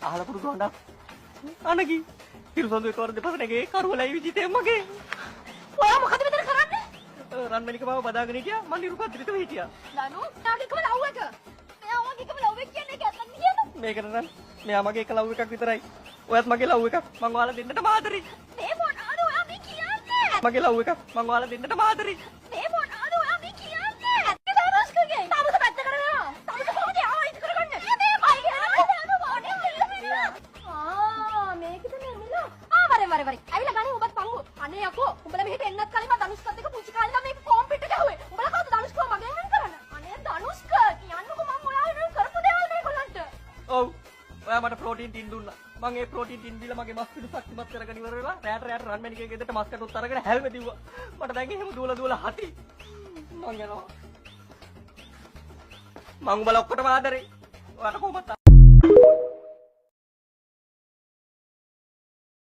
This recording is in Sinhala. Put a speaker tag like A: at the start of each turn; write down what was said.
A: අහලා පුරුදු හොඳක්. අනගි. තිරුසඳු එකවර දෙපස නැගේ කරුවලයි විජිතේ මගේ.
B: ඔයා මොකද මෙතන කරන්නේ?
A: රන්මැණික මාව බදාගෙන හිටියා. මං නිරුපද්‍රිතව හිටියා.
B: දනු නාගේකම ලව් එක. මෙයා වගේකම ලව් එක කියන්නේ ඒක ඇත්තද කියන්න?
A: මේකට නම් මෙයා මගේ එක ලව් එකක් විතරයි. ඔයත් මගේ ලව් එකක්. මං ඔයාලා දෙන්නටම ආදරෙයි.
B: මේ මොනවාද ඔයා මේ කියන්නේ?
A: මගේ ලව් එකක්. මං ඔයාලා දෙන්නටම ආදරෙයි.
B: මේ මොනවාද ඔයා මේ කියන්නේ? ඇත්ත දානස්කගේ. තාමත පැත්ත කරනවා. තාමත කොහොමද ආවා ඉද කරගන්නේ? මේ මයි මේකද නෙමෙයිලා. වරේ. ඇවිල්ලා ගන්නේ ඔබත් පංගු. අනේ යකෝ. උඹලා මෙහෙට එන්නත් කලින් මම ධනුෂ්කත් එක්ක පුංචි කාලේ නම් මේක කොම්පිට ගැහුවේ. උඹලා කවුද ධනුෂ්කව මගෙන් වෙන් කරන්නේ? අනේ ධනුෂ්ක කියන්නකෝ මම ඔයාලට කරපු දේවල් මේගොල්ලන්ට.
A: ඔව්. ඔයා මට ප්‍රෝටීන් ටින් දුන්නා. මං ඒ ප්‍රෝටීන් ටින් දීලා මගේ මස් පිඩු ශක්තිමත් කරගෙන ඉවර වෙලා රැට රන්මැණිකේ ගෙදරට මස් කටුත් අරගෙන හැල්ම දිව්වා. මට දැන් එහෙම දුවලා හති. මං යනවා. මං උඹලා ඔක්කොටම ආදරෙයි. ඔයාට කොහොමද?